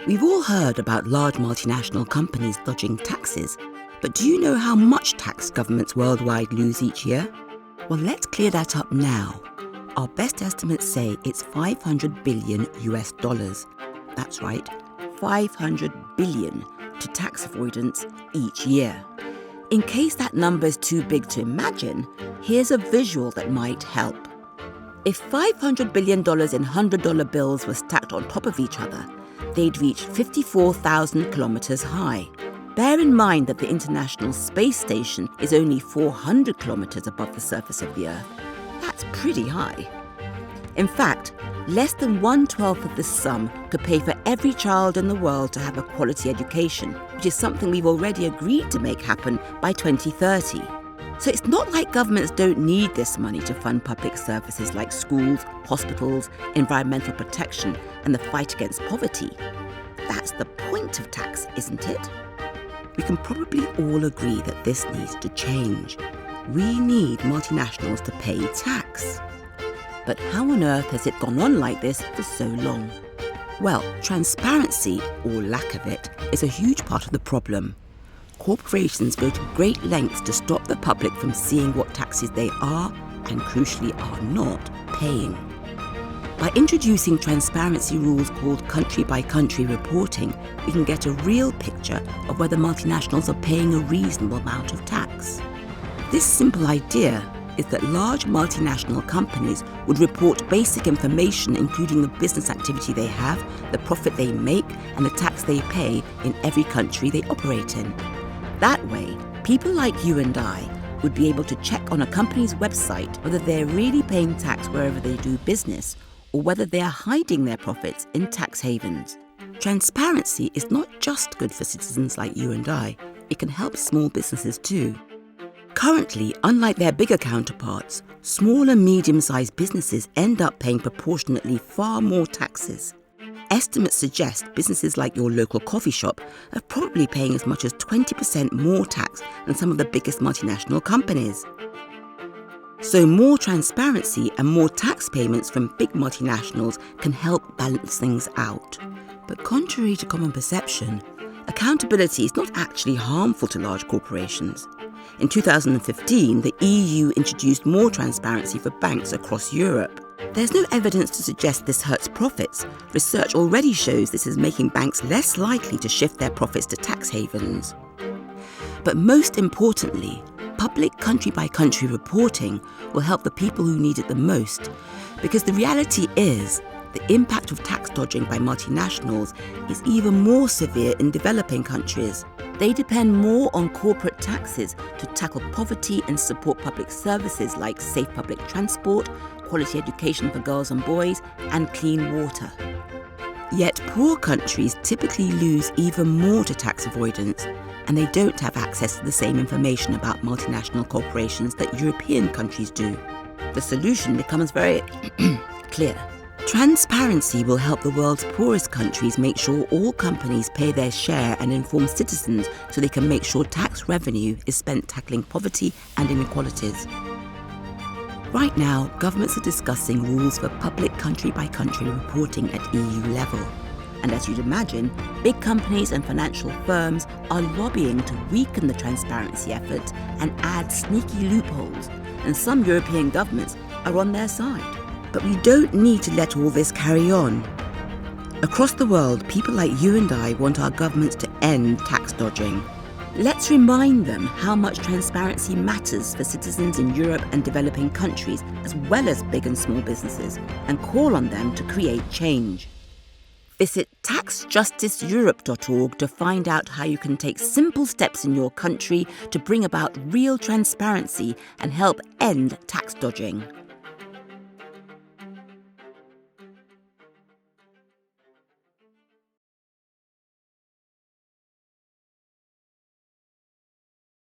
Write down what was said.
We've all heard about large multinational companies dodging taxes, but do you know how much tax governments worldwide lose each year? Well, let's clear that up now. Our best estimates say it's $500 billion US. That's right, 500 billion to tax avoidance each year. In case that number is too big to imagine, here's a visual that might help. If $500 billion in $100 bills were stacked on top of each other, they'd reach 54,000 kilometers high. Bear in mind that the International Space Station is only 400 kilometers above the surface of the Earth. That's pretty high. In fact, less than 1/12 of this sum could pay for every child in the world to have a quality education, which is something we've already agreed to make happen by 2030. So it's not like governments don't need this money to fund public services like schools, hospitals, environmental protection, and the fight against poverty. That's the point of tax, isn't it? We can probably all agree that this needs to change. We need multinationals to pay tax. But how on earth has it gone on like this for so long? Well, transparency, or lack of it, is a huge part of the problem. Corporations go to great lengths to stop the public from seeing what taxes they are, and crucially are not, paying. By introducing transparency rules called Country-by-Country Reporting, we can get a real picture of whether multinationals are paying a reasonable amount of tax. This simple idea is that large multinational companies would report basic information including the business activity they have, the profit they make, and the tax they pay in every country they operate in. That way, people like you and I would be able to check on a company's website whether they're really paying tax wherever they do business or whether they are hiding their profits in tax havens. Transparency is not just good for citizens like you and I, it can help small businesses too. Currently, unlike their bigger counterparts, small and medium-sized businesses end up paying proportionately far more taxes. Estimates suggest businesses like your local coffee shop are probably paying as much as 20% more tax than some of the biggest multinational companies. So more transparency and more tax payments from big multinationals can help balance things out. But contrary to common perception, accountability is not actually harmful to large corporations. In 2015, the EU introduced more transparency for banks across Europe. There's no evidence to suggest this hurts profits. Research already shows this is making banks less likely to shift their profits to tax havens. But most importantly, public country-by-country reporting will help the people who need it the most, because the reality is the impact of tax dodging by multinationals is even more severe in developing countries. They depend more on corporate taxes to tackle poverty and support public services like safe public transport, quality education for girls and boys, and clean water. Yet poor countries typically lose even more to tax avoidance, and they don't have access to the same information about multinational corporations that European countries do. The solution becomes very clear. Transparency will help the world's poorest countries make sure all companies pay their share and inform citizens so they can make sure tax revenue is spent tackling poverty and inequalities. Right now, governments are discussing rules for public country-by-country reporting at EU level. And as you'd imagine, big companies and financial firms are lobbying to weaken the transparency effort and add sneaky loopholes, and some European governments are on their side. But we don't need to let all this carry on. Across the world, people like you and I want our governments to end tax dodging. Let's remind them how much transparency matters for citizens in Europe and developing countries, as well as big and small businesses, and call on them to create change. Visit taxjusticeeurope.org to find out how you can take simple steps in your country to bring about real transparency and help end tax dodging.